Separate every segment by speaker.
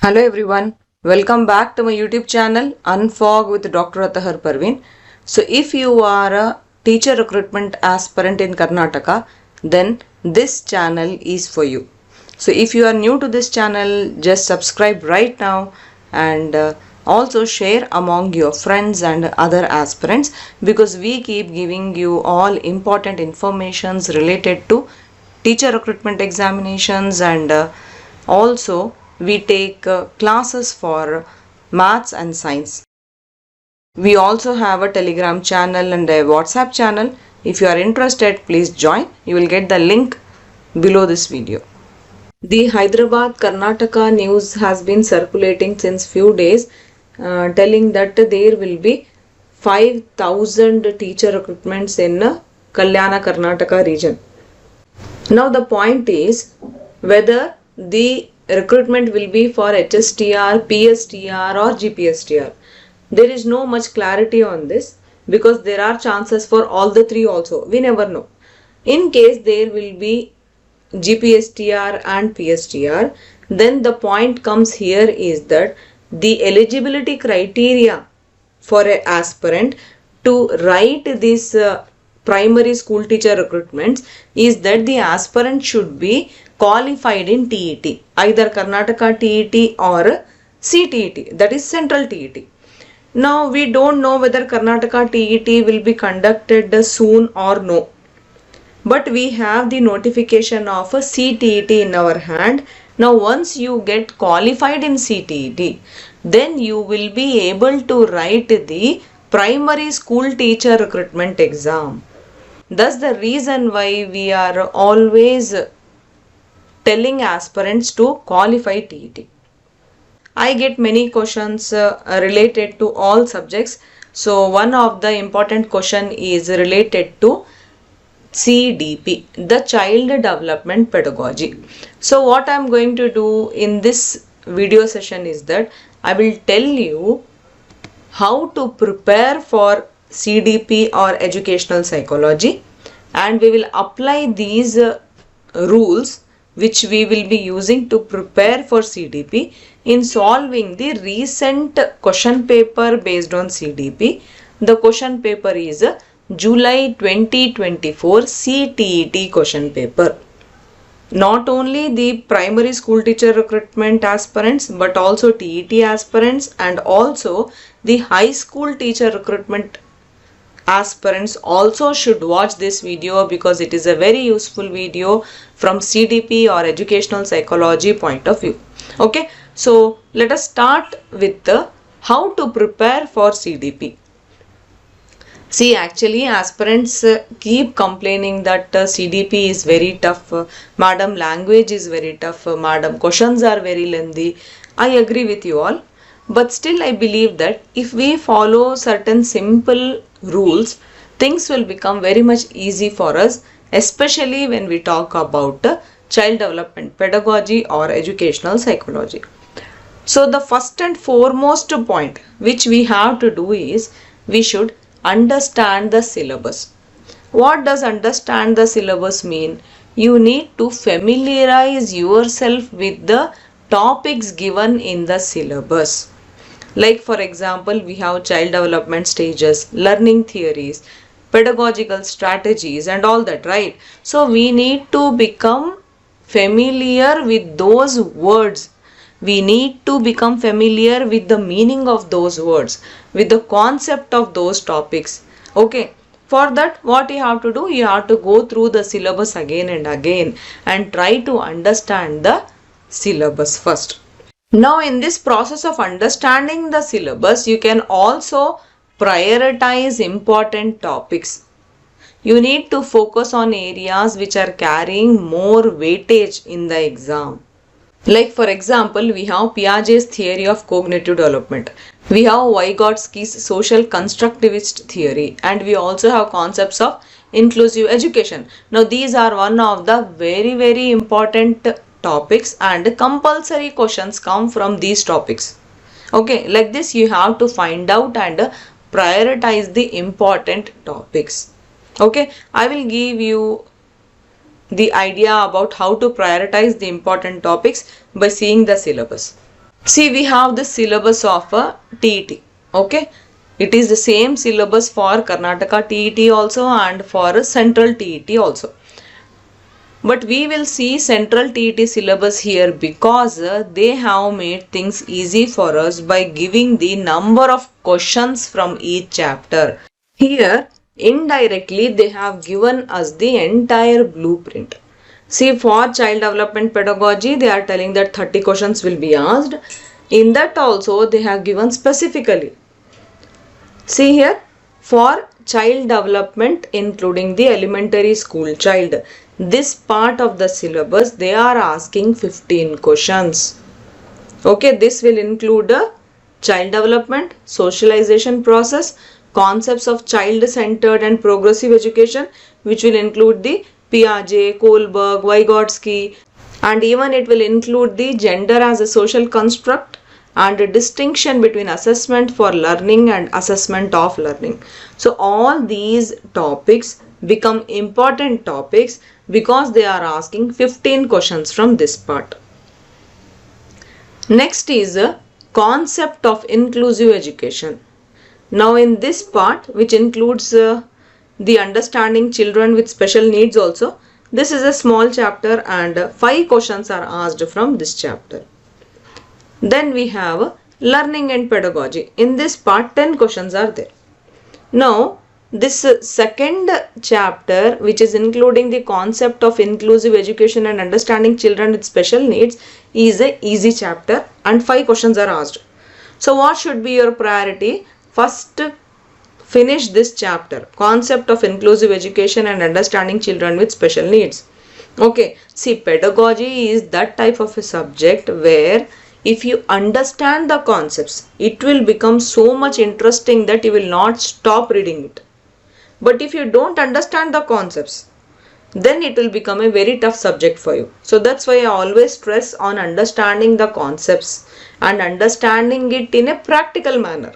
Speaker 1: Hello everyone, welcome back to my YouTube channel Unfog with Dr. Atahar Parveen. So if you are a teacher recruitment aspirant in Karnataka, then this channel is for you. So if you are new to this channel, just subscribe right now and also share among your friends and other aspirants because we keep giving you all important informations related to teacher recruitment examinations and also we take classes for maths and science. We also have a Telegram channel and a WhatsApp channel. If you are interested, please join. You will get the link below this video. The Hyderabad Karnataka news has been circulating since few days telling that there will be 5,000 teacher recruitments in Kalyana Karnataka region. Now the point is whether the recruitment will be for Hstr, Pstr or Gpstr. There is no much clarity on this because there are chances for all the three also. We never know. In case there will be Gpstr and Pstr, then the point comes here is that the eligibility criteria for an aspirant to write this primary school teacher recruitments is that the aspirant should be qualified in TET, either Karnataka TET or CTET, that is Central TET. Now we don't know whether Karnataka TET will be conducted soon or no. But we have the notification of a CTET in our hand. Now once you get qualified in CTET, then you will be able to write the primary school teacher recruitment exam. That's the reason why we are always telling aspirants to qualify TET. I get many questions related to all subjects. So one of the important question is related to CDP, the Child Development Pedagogy. So what I am going to do in this video session is that I will tell you how to prepare for CDP or educational psychology, and we will apply these rules which we will be using to prepare for CDP in solving the recent question paper based on CDP. The question paper is July 2024 CTET question paper. Not only the primary school teacher recruitment aspirants but also TET aspirants and also the high school teacher recruitment aspirants also should watch this video because it is a very useful video from CDP or educational psychology point of view. Okay, so let us start with the how to prepare for CDP. See, actually aspirants keep complaining that CDP is very tough, madam language is very tough, madam questions are very lengthy. I agree with you all, but still I believe that if we follow certain simple rules, things will become very much easy for us, especially when we talk about child development pedagogy or educational psychology. So the first and foremost point which we have to do is we should understand the syllabus. What does understand the syllabus mean? You need to familiarize yourself with the topics given in the syllabus. Like for example, we have child development stages, learning theories, pedagogical strategies and all that, right? So we need to become familiar with those words. We need to become familiar with the meaning of those words, with the concept of those topics. Okay, for that what you have to do, you have to go through the syllabus again and again and try to understand the syllabus first. Now in this process of understanding the syllabus, you can also prioritize important topics. You need to focus on areas which are carrying more weightage in the exam. Like for example, we have Piaget's theory of cognitive development. We have Vygotsky's social constructivist theory, and we also have concepts of inclusive education. Now these are one of the very important topics and compulsory questions come from these topics. Okay, like this you have to find out and prioritize the important topics. Okay, I will give you the idea about how to prioritize the important topics by seeing the syllabus. See, we have the syllabus of a TET. Okay. It is the same syllabus for Karnataka TET also and for Central TET also. But we will see Central TET syllabus here because they have made things easy for us by giving the number of questions from each chapter. Here, indirectly, they have given us the entire blueprint. See, for child development pedagogy, they are telling that 30 questions will be asked. In that also, they have given specifically. See here, for child development, including the elementary school child, this part of the syllabus, they are asking 15 questions. Okay, this will include child development, socialization process, concepts of child-centered and progressive education, which will include the Piaget, Kohlberg, Vygotsky, and even it will include the gender as a social construct and a distinction between assessment for learning and assessment of learning. So all these topics become important topics because they are asking 15 questions from this part. Next is a concept of inclusive education. Now in this part, which includes the understanding children with special needs also, this is a small chapter and 5 questions are asked from this chapter. Then we have learning and pedagogy. In this part 10 questions are there. Now this second chapter, which is including the concept of inclusive education and understanding children with special needs, is a easy chapter and 5 questions are asked. So what should be your priority? First, finish this chapter, concept of inclusive education and understanding children with special needs. Okay, see, pedagogy is that type of a subject where if you understand the concepts, it will become so much interesting that you will not stop reading it. But if you don't understand the concepts, then it will become a very tough subject for you. So that's why I always stress on understanding the concepts and understanding it in a practical manner.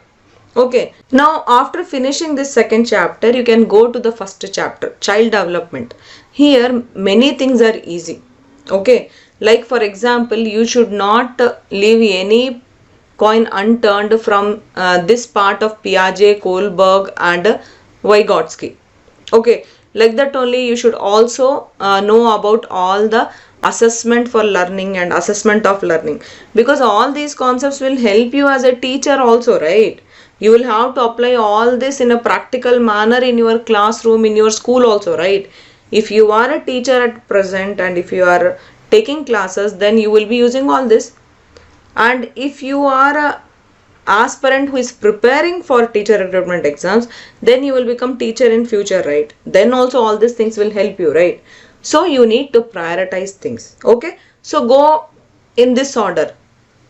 Speaker 1: Okay, now after finishing this second chapter, you can go to the first chapter, child development. Here many things are easy. Okay, like for example, you should not leave any coin unturned from this part of Piaget, Kohlberg and Vygotsky. Okay, like that only you should also know about all the assessment for learning and assessment of learning, because all these concepts will help you as a teacher also, right? You will have to apply all this in a practical manner in your classroom, in your school also, right? If you are a teacher at present and if you are taking classes, then you will be using all this. And if you are a aspirant who is preparing for teacher recruitment exams, then you will become teacher in future, right? Then also all these things will help you, right? So you need to prioritize things. Okay, so go in this order.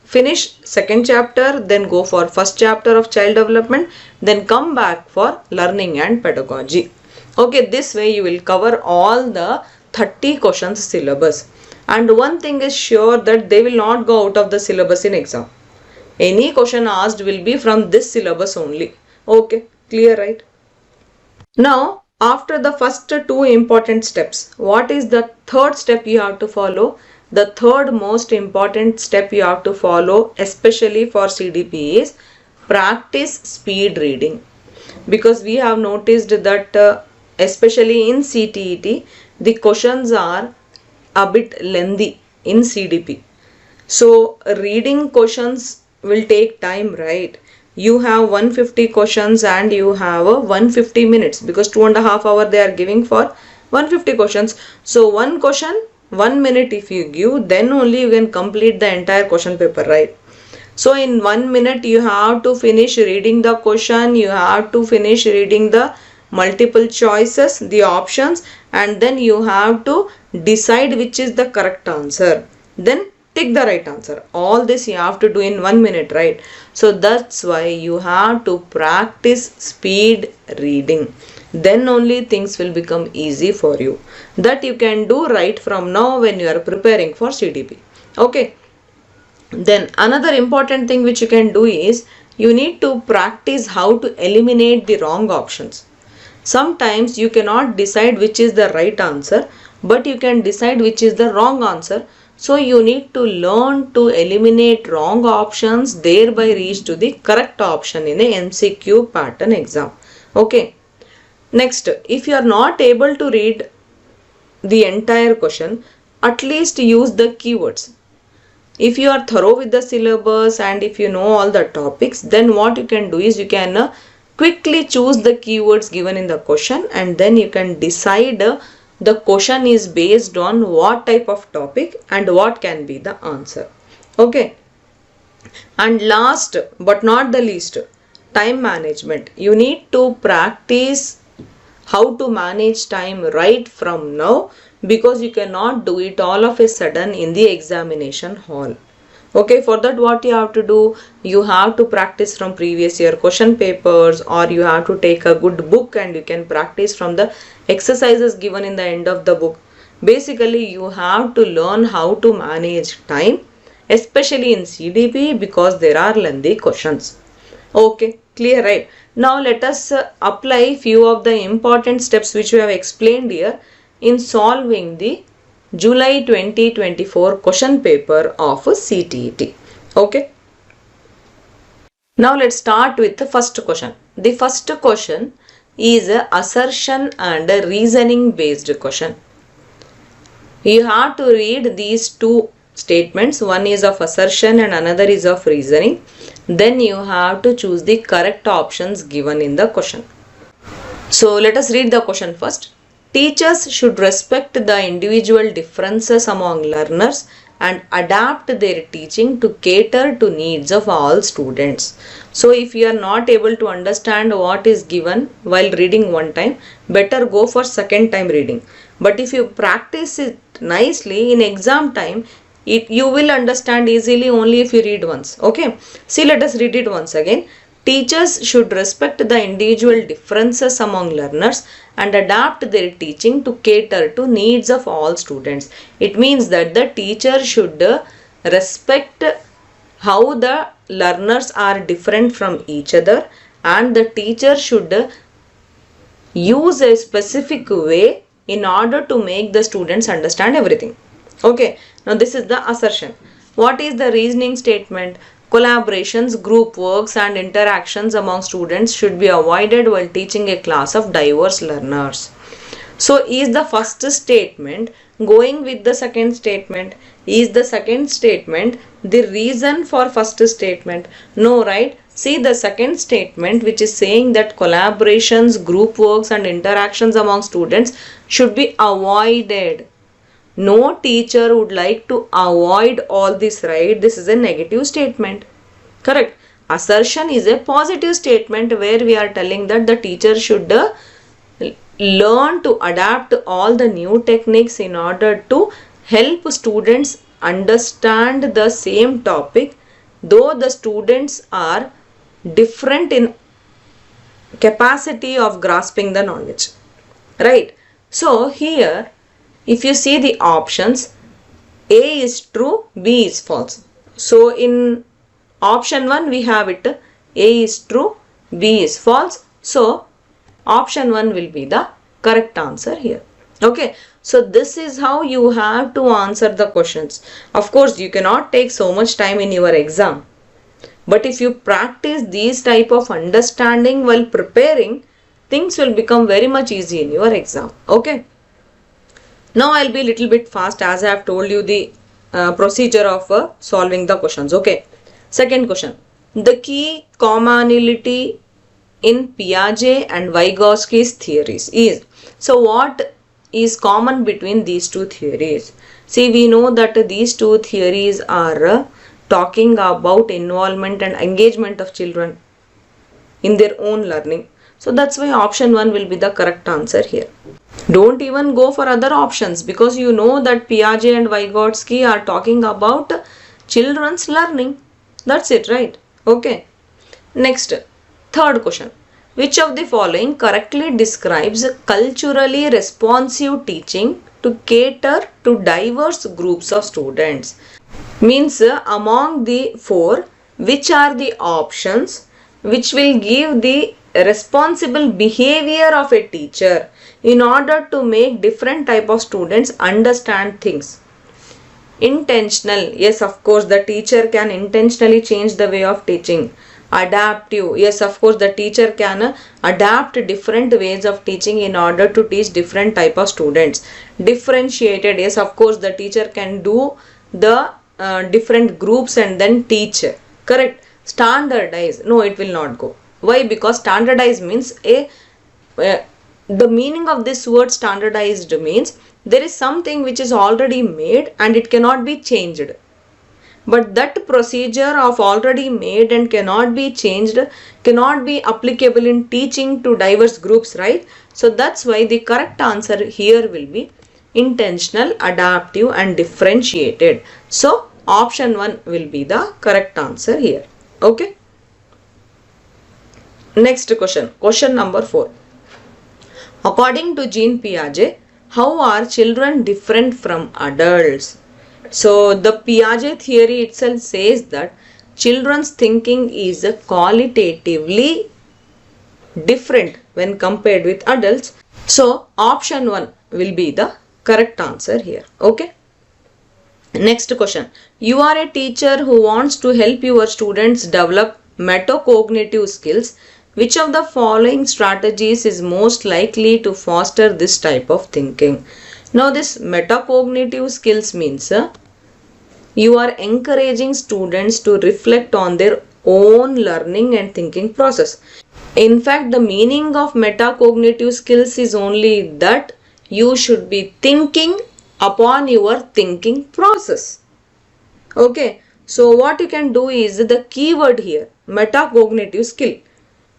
Speaker 1: Finish second chapter, then go for first chapter of child development, then come back for learning and pedagogy. Okay, this way you will cover all the 30 questions syllabus. And one thing is sure, that they will not go out of the syllabus in exam. Any question asked will be from this syllabus only. Okay, clear, right? Now, after the first 2 important steps, what is the third step you have to follow? The third most important step you have to follow, especially for CDP, is practice speed reading. Because we have noticed that especially in CTET, the questions are a bit lengthy in CDP. So reading questions will take time, right? You have 150 questions and you have 150 minutes, because 2.5 hours they are giving for 150 questions. So one question, 1 minute if you give, then only you can complete the entire question paper, right? So in 1 minute you have to finish reading the question, you have to finish reading the multiple choices, the options, and then you have to decide which is the correct answer. Then tick the right answer. All this you have to do in 1 minute, right? So that's why you have to practice speed reading. Then only things will become easy for you. That you can do right from now when you are preparing for CDP. Okay. Then another important thing which you can do is, you need to practice how to eliminate the wrong options. Sometimes you cannot decide which is the right answer, but you can decide which is the wrong answer. So you need to learn to eliminate wrong options, thereby reach to the correct option in a MCQ pattern exam. Okay. Next, if you are not able to read the entire question, at least use the keywords. If you are thorough with the syllabus and if you know all the topics, then what you can do is you can quickly choose the keywords given in the question, and then you can decide the question is based on what type of topic and what can be the answer. Okay. And last but not the least, time management. You need to practice how to manage time right from now, because you cannot do it all of a sudden in the examination hall. Okay, for that what you have to do, you have to practice from previous year question papers, or you have to take a good book and you can practice from the exercises given in the end of the book. Basically, you have to learn how to manage time, especially in CDP, because there are lengthy questions. Okay, clear, right? Now let us apply few of the important steps which we have explained here in solving the July 2024 question paper of CTET. Okay. Now let's start with the first question. The first question is a assertion and a reasoning based question. You have to read these two statements. One is of assertion and another is of reasoning. Then you have to choose the correct options given in the question. So let us read the question first. Teachers should respect the individual differences among learners and adapt their teaching to cater to needs of all students. So if you are not able to understand what is given while reading one time, better go for second time reading. But if you practice it nicely in exam time, you will understand easily only if you read once. Okay. See, let us read it once again. Teachers should respect the individual differences among learners and adapt their teaching to cater to needs of all students. It means that the teacher should respect how the learners are different from each other, and the teacher should use a specific way in order to make the students understand everything. Okay. Now this is the assertion. What is the reasoning statement? Collaborations, group works and interactions among students should be avoided while teaching a class of diverse learners. So is the first statement going with the second statement? Is the second statement the reason for first statement? No, right? See, the second statement which is saying that collaborations, group works and interactions among students should be avoided. No teacher would like to avoid all this, right? This is a negative statement. Correct. Assertion is a positive statement where we are telling that the teacher should learn to adapt all the new techniques in order to help students understand the same topic, though the students are different in capacity of grasping the knowledge. Right. So here, if you see the options, A is true, B is false. So in option 1 we have it, A is true, B is false. So option 1 will be the correct answer here. Okay. So this is how you have to answer the questions. Of course, you cannot take so much time in your exam. But if you practice these type of understanding while preparing, things will become very much easy in your exam. Okay. Now I'll be a little bit fast as I have told you the procedure of solving the questions. Okay. Second question. The key commonality in Piaget and Vygotsky's theories is. So what is common between these two theories? See, we know that these two theories are talking about involvement and engagement of children in their own learning. So that's why option 1 will be the correct answer here. Don't even go for other options, because you know that Piaget and Vygotsky are talking about children's learning. That's it, right? Okay. Next, third question. Which of the following correctly describes culturally responsive teaching to cater to diverse groups of students? Means among the four, which are the options which will give the responsible behavior of a teacher in order to make different type of students understand things? Intentional, yes, of course, the teacher can intentionally change the way of teaching. Adaptive, yes, of course, the teacher can adapt different ways of teaching in order to teach different type of students. Differentiated, yes, of course, the teacher can do the different groups and then teach. Correct. Standardize, no, it will not go. Why? Because standardize means the meaning of this word standardized means there is something which is already made and it cannot be changed. But that procedure of already made and cannot be changed cannot be applicable in teaching to diverse groups, right? So that's why the correct answer here will be intentional, adaptive and differentiated. So option 1 will be the correct answer here. Okay. Next question. Question number 4. According to Jean Piaget, how are children different from adults? So the Piaget theory itself says that children's thinking is qualitatively different when compared with adults. So option 1 will be the correct answer here. Okay. Next question. You are a teacher who wants to help your students develop metacognitive skills. Which of the following strategies is most likely to foster this type of thinking? Now this metacognitive skills means you are encouraging students to reflect on their own learning and thinking process. In fact, the meaning of metacognitive skills is only that you should be thinking upon your thinking process. Okay, so what you can do is the keyword here, metacognitive skill,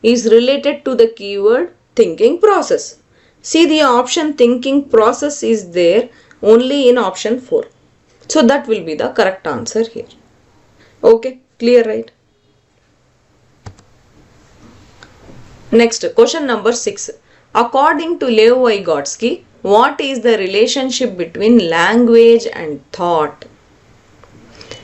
Speaker 1: is related to the keyword thinking process. See, the option thinking process is there only in option 4. So that will be the correct answer here. Okay, clear, right? Next, question number 6. According to Lev Vygotsky, what is the relationship between language and thought?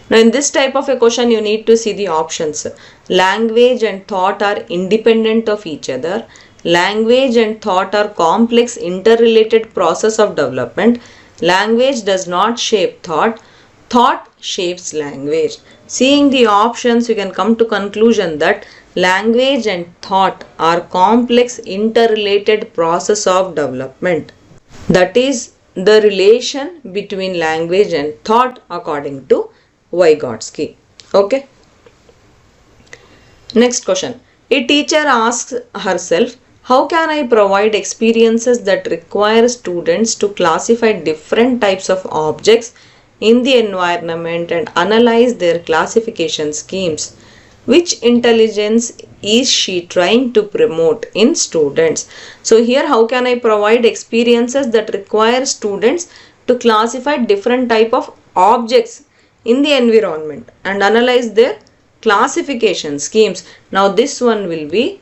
Speaker 1: Now in this type of a question you need to see the options. Language and thought are independent of each other. Language and thought are complex interrelated process of development. Language does not shape thought. Thought shapes language. Seeing the options you can come to conclusion that language and thought are complex interrelated process of development. That is the relation between language and thought according to Vygotsky. Okay. Next question. A teacher asks herself, how can I provide experiences that require students to classify different types of objects in the environment and analyze their classification schemes? Which intelligence is she trying to promote in students? So here, how can I provide experiences that require students to classify different type of objects in the environment and analyze their classification schemes? Now this one will be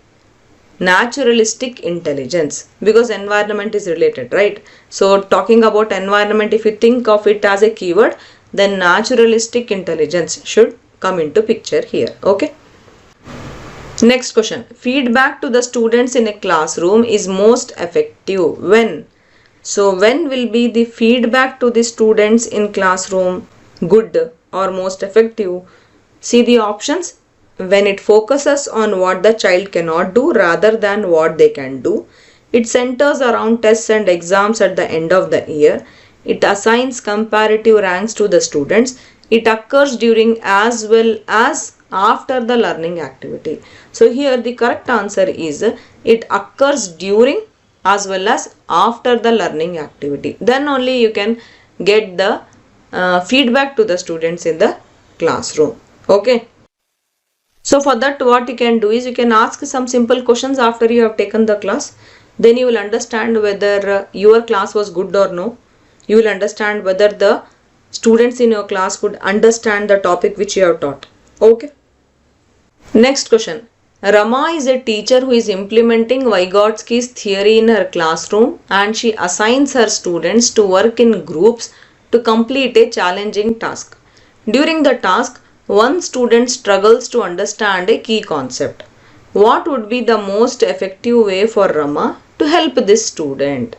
Speaker 1: naturalistic intelligence because environment is related, right? So talking about environment, if you think of it as a keyword, then naturalistic intelligence should come into picture here. Okay. Next question. Feedback to the students in a classroom is most effective when? So when will be the feedback to the students in classroom good or most effective? See the options. When it focuses on what the child cannot do rather than what they can do. It centers around tests and exams at the end of the year. It assigns comparative ranks to the students. It occurs during as well as after the learning activity. So here the correct answer is it occurs during as well as after the learning activity. Then only you can get the feedback to the students in the classroom. Okay. So for that what you can do is you can ask some simple questions after you have taken the class. Then you will understand whether your class was good or no. You will understand whether the students in your class could understand the topic which you have taught. Okay. Next question. Rama is a teacher who is implementing Vygotsky's theory in her classroom and she assigns her students to work in groups to complete a challenging task. During the task, one student struggles to understand a key concept. What would be the most effective way for Rama to help this student?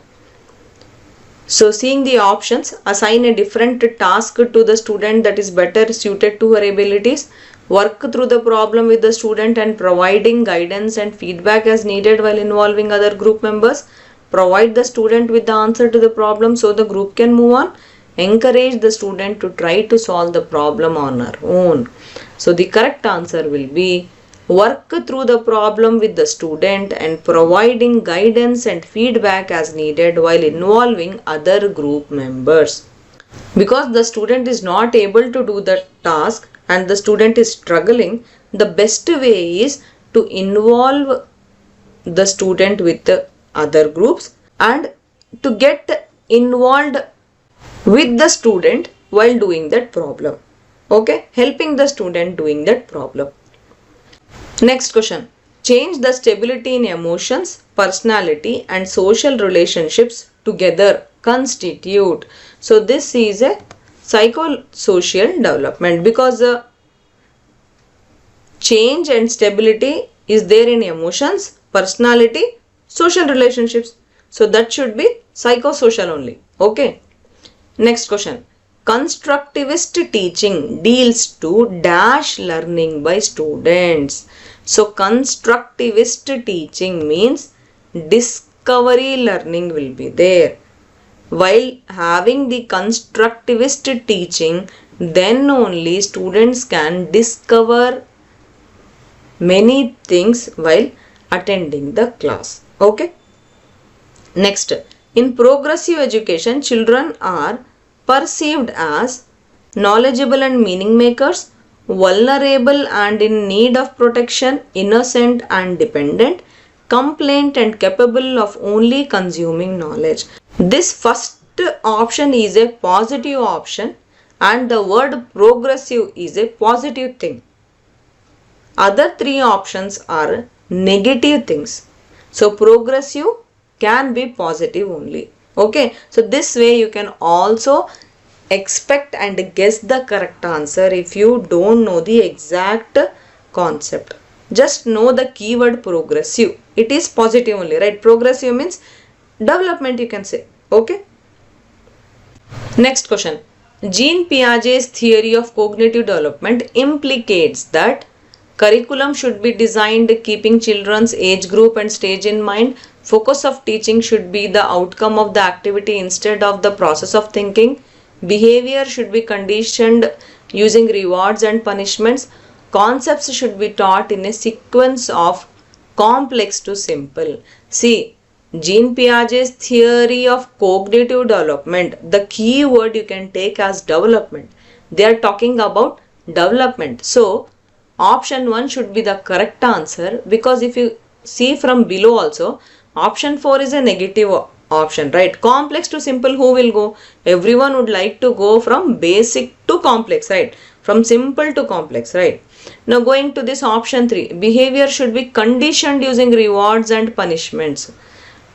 Speaker 1: So seeing the options, assign a different task to the student that is better suited to her abilities, work through the problem with the student and providing guidance and feedback as needed while involving other group members, provide the student with the answer to the problem so the group can move on, encourage the student to try to solve the problem on her own. So the correct answer will be work through the problem with the student and providing guidance and feedback as needed while involving other group members. Because the student is not able to do the task and the student is struggling, the best way is to involve the student with the other groups and to get involved with the student while doing that problem. Okay, helping the student doing that problem. Next question. Change the stability in emotions, personality and social relationships together constitute. So this is a psychosocial development because the change and stability is there in emotions, personality, social relationships. So that should be psychosocial only. Okay. Next question. Constructivist teaching deals to dash learning by students. So constructivist teaching means discovery learning will be there. While having the constructivist teaching, then only students can discover many things while attending the class. Okay. Next, in progressive education, children are perceived as knowledgeable and meaning makers, vulnerable and in need of protection, innocent and dependent, complaint and capable of only consuming knowledge. This first option is a positive option and the word progressive is a positive thing. Other three options are negative things. So progressive can be positive only. Okay, so this way you can also expect and guess the correct answer if you don't know the exact concept. Just know the keyword progressive. It is positive only, right? Progressive means development, you can say. Okay. Next question. Jean Piaget's theory of cognitive development implicates that curriculum should be designed keeping children's age group and stage in mind. Focus of teaching should be the outcome of the activity instead of the process of thinking. Behavior should be conditioned using rewards and punishments. Concepts should be taught in a sequence of complex to simple. See, Jean Piaget's theory of cognitive development, the key word you can take as development. They are talking about development. So, option 1 should be the correct answer because if you see from below also, option 4 is a negative option, right? Complex to simple, who will go? Everyone would like to go from basic to complex, right? From simple to complex, right? Now going to this option 3, behavior should be conditioned using rewards and punishments.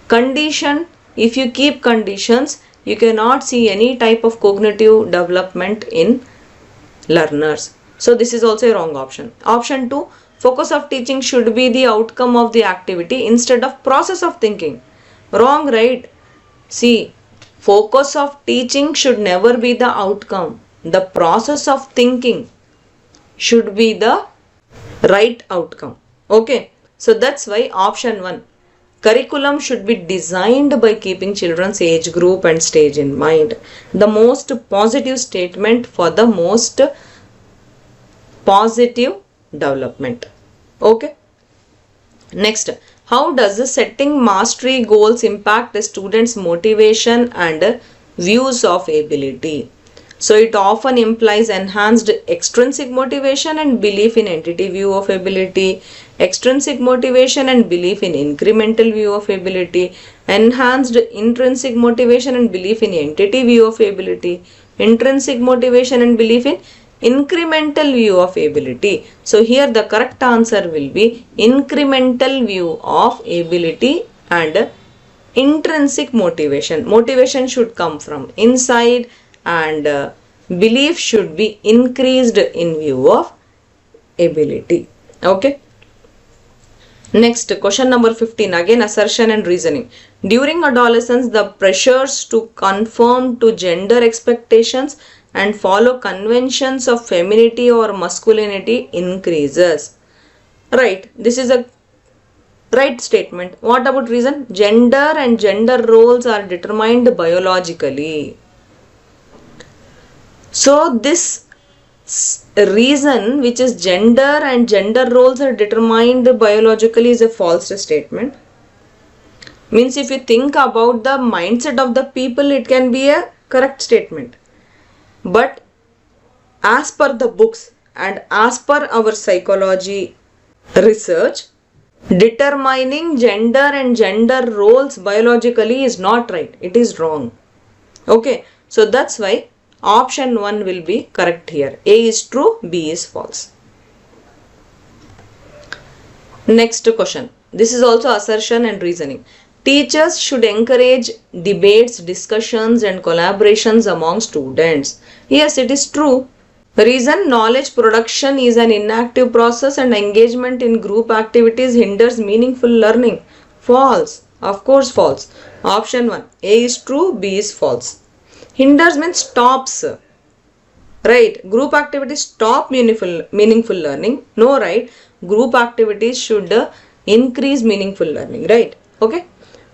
Speaker 1: Condition, if you keep conditions, you cannot see any type of cognitive development in learners. So this is also a wrong option. Option 2, focus of teaching should be the outcome of the activity instead of process of thinking. Wrong, right? See, focus of teaching should never be the outcome. The process of thinking should be the right outcome. Okay. So that's why option 1. Curriculum should be designed by keeping children's age group and stage in mind. The most positive statement for the most positive development. Okay. Next, how does the setting mastery goals impact the student's motivation and views of ability? So it often implies enhanced extrinsic motivation and belief in entity view of ability, extrinsic motivation and belief in incremental view of ability, enhanced intrinsic motivation and belief in entity view of ability, intrinsic motivation and belief in incremental view of ability. So here the correct answer will be incremental view of ability and intrinsic motivation. Motivation should come from inside and belief should be increased in view of ability. Okay. Next, question number 15, again assertion and reasoning. During adolescence, the pressures to conform to gender expectations and follow conventions of femininity or masculinity increases. Right, this is a right statement. What about reason? Gender and gender roles are determined biologically. So this reason, which is gender and gender roles are determined biologically, is a false statement. Means if you think about the mindset of the people, it can be a correct statement. But as per the books and as per our psychology research, determining gender and gender roles biologically is not right. It is wrong. Okay. So that's why option 1 will be correct here. A is true, B is false. Next question. This is also assertion and reasoning. Teachers should encourage debates, discussions and collaborations among students. Yes, it is true. Reason, knowledge production is an inactive process and engagement in group activities hinders meaningful learning. False. Of course false. Option 1. A is true, B is false. Hinders means stops. Right. Group activities stop meaningful learning. No, right. Group activities should increase meaningful learning. Right. Okay.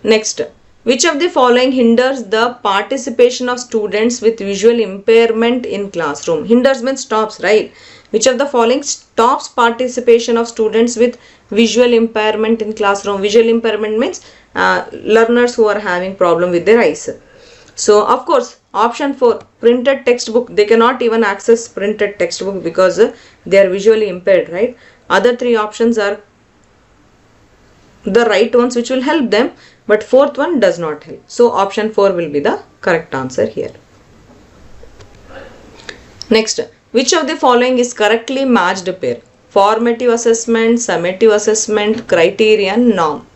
Speaker 1: Next. Which of the following hinders the participation of students with visual impairment in classroom? Hinders means stops, right? Which of the following stops participation of students with visual impairment in classroom? Visual impairment means learners who are having problem with their eyes. So, of course, option 4, printed textbook. They cannot even access printed textbook because they are visually impaired, right? Other 3 options are the right ones which will help them, but 4th one does not help. So, option 4 will be the correct answer here. Next, which of the following is correctly matched pair? Formative assessment, summative assessment, criterion, norm.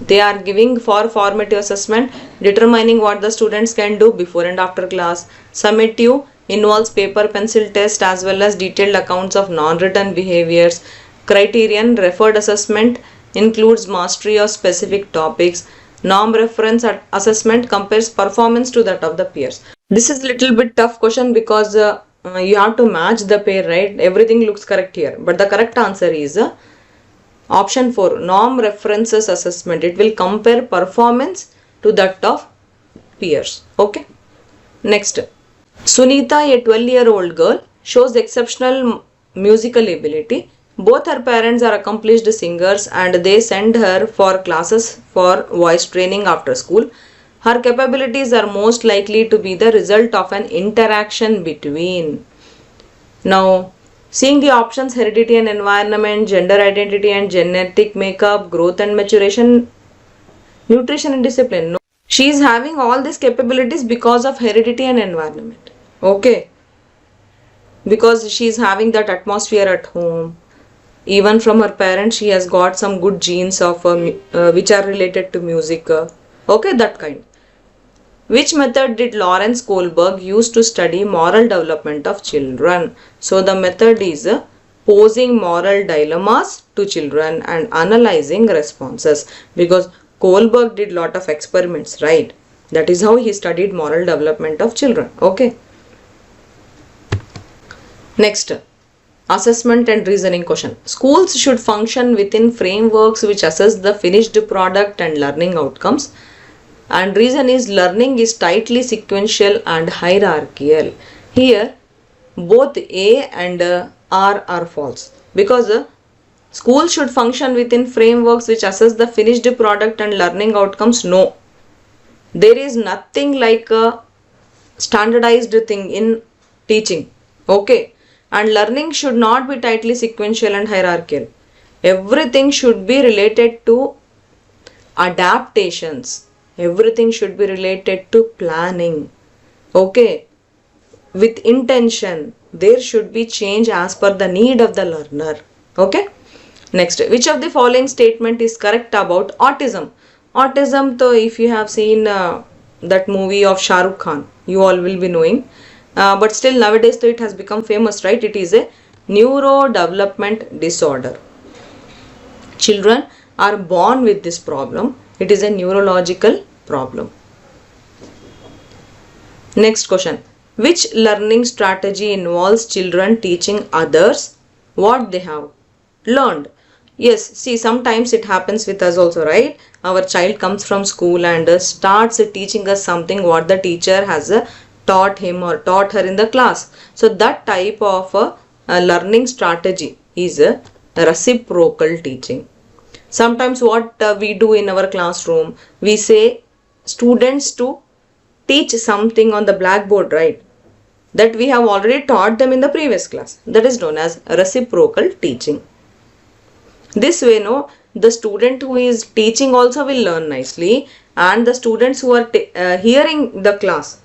Speaker 1: They are giving for formative assessment, determining what the students can do before and after class. Summative involves paper pencil test as well as detailed accounts of non-written behaviors. Criterion, referred assessment, includes mastery of specific topics. Norm reference assessment compares performance to that of the peers. This is little bit tough question because you have to match the pair, right? Everything looks correct here, but the correct answer is option 4, norm references assessment. It will compare performance to that of peers. Okay. Next, Sunita, a 12-year-old girl, shows exceptional musical ability. Both her parents are accomplished singers and they send her for classes for voice training after school. Her capabilities are most likely to be the result of an interaction between. Now, seeing the options heredity and environment, gender identity and genetic makeup, growth and maturation, nutrition and discipline. No. She is having all these capabilities because of heredity and environment. Okay. Because she is having that atmosphere at home. Even from her parents she has got some good genes of which are related to music. Okay, that kind. Which method did Lawrence Kohlberg use to study moral development of children? So the method is posing moral dilemmas to children and analyzing responses, because Kohlberg did lot of experiments, right? That is how he studied moral development of children. Okay. Next, assessment and reasoning question. Schools should function within frameworks which assess the finished product and learning outcomes. And reason is learning is tightly sequential and hierarchical. Here both A and R are false, because school should function within frameworks which assess the finished product and learning outcomes. No, there is nothing like a standardized thing in teaching. Okay, and learning should not be tightly sequential and hierarchical. Everything should be related to adaptations. Everything should be related to planning. Okay, with intention. There should be change as per the need of the learner. Okay. Next, which of the following statement is correct about autism? Autism, though, if you have seen that movie of Shah Rukh Khan, you all will be knowing. But still nowadays, though, it has become famous, right? It is a neurodevelopment disorder. Children are born with this problem. It is a neurological problem. Next question. Which learning strategy involves children teaching others what they have learned? Yes, see, sometimes it happens with us also, right? Our child comes from school and starts teaching us something what the teacher has taught him or taught her in the class. So that type of learning strategy is reciprocal teaching. Sometimes what we do in our classroom, we say students to teach something on the blackboard, right? That we have already taught them in the previous class. That is known as reciprocal teaching. This way, no, the student who is teaching also will learn nicely, and the students who are hearing the class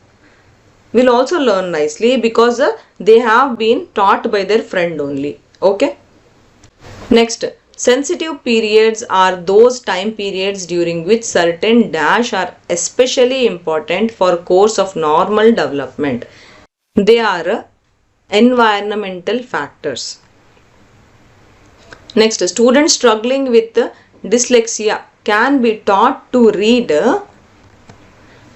Speaker 1: will also learn nicely because they have been taught by their friend only. Okay. Next, sensitive periods are those time periods during which certain dash are especially important for course of normal development. They are environmental factors. Next, students struggling with dyslexia can be taught to read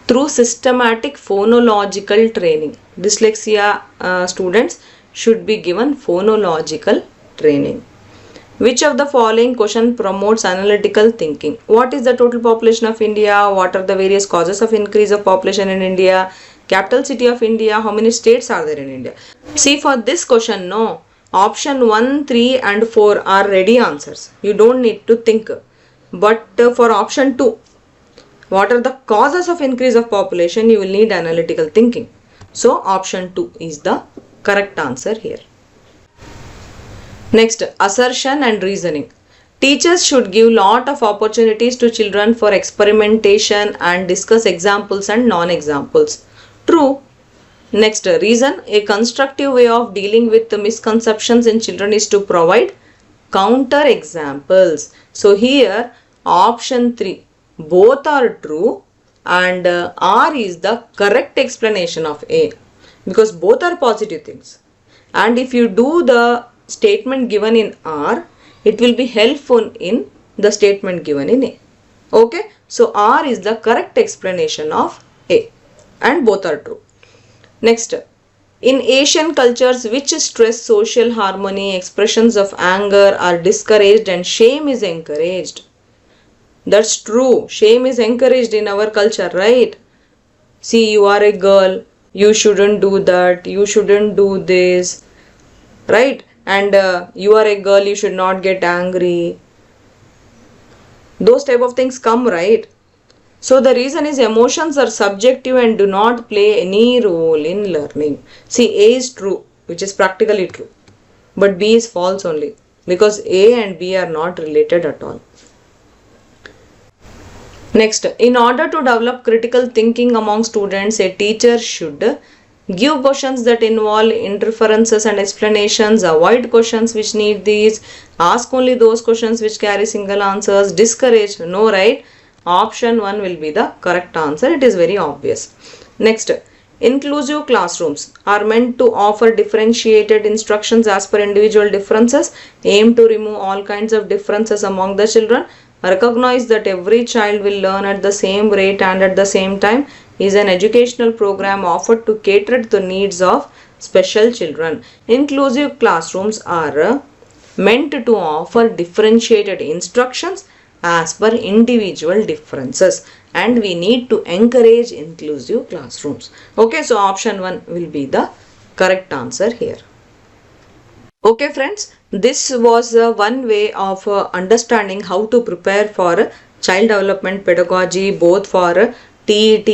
Speaker 1: through systematic phonological training. Dyslexia students should be given phonological training. Which of the following question promotes analytical thinking? What is the total population of India? What are the various causes of increase of population in India? Capital city of India? How many states are there in India? See, for this question, no. Option 1, 3 and 4 are ready answers. You don't need to think. But for option 2, what are the causes of increase of population? You will need analytical thinking. So option 2 is the correct answer here. Next, assertion and reasoning. Teachers should give lot of opportunities to children for experimentation and discuss examples and non-examples. True. Next, reason. A constructive way of dealing with the misconceptions in children is to provide counter examples. So here option 3, both are true and R is the correct explanation of A, because both are positive things. And if you do the statement given in R, it will be helpful in the statement given in A. Okay, so R is the correct explanation of A and both are true. Next, in Asian cultures which stress social harmony, expressions of anger are discouraged and shame is encouraged. That's true. Shame is encouraged in our culture, right? See, you are a girl, you shouldn't do that, you shouldn't do this, right? And you are a girl, you should not get angry. Those type of things come, right? So the reason is emotions are subjective and do not play any role in learning. See, A is true, which is practically true. But B is false only, because A and B are not related at all. Next, in order to develop critical thinking among students, a teacher should give questions that involve inferences and explanations, avoid questions which need these, ask only those questions which carry single answers, discourage, no, right? Option 1 will be the correct answer. It is very obvious. Next, inclusive classrooms are meant to offer differentiated instructions as per individual differences, aim to remove all kinds of differences among the children, recognize that every child will learn at the same rate and at the same time, is an educational program offered to cater to the needs of special children. Inclusive classrooms are meant to offer differentiated instructions as per individual differences, and we need to encourage inclusive classrooms. Okay, so option 1 will be the correct answer here. Okay friends, this was one way of understanding how to prepare for child development pedagogy, both for TET,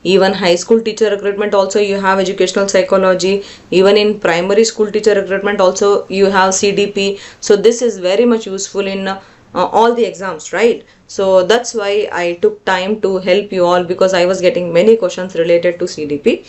Speaker 1: even high school teacher recruitment also you have educational psychology, even in primary school teacher recruitment also you have CDP. So this is very much useful in all the exams, right? So that's why I took time to help you all, because I was getting many questions related to CDP.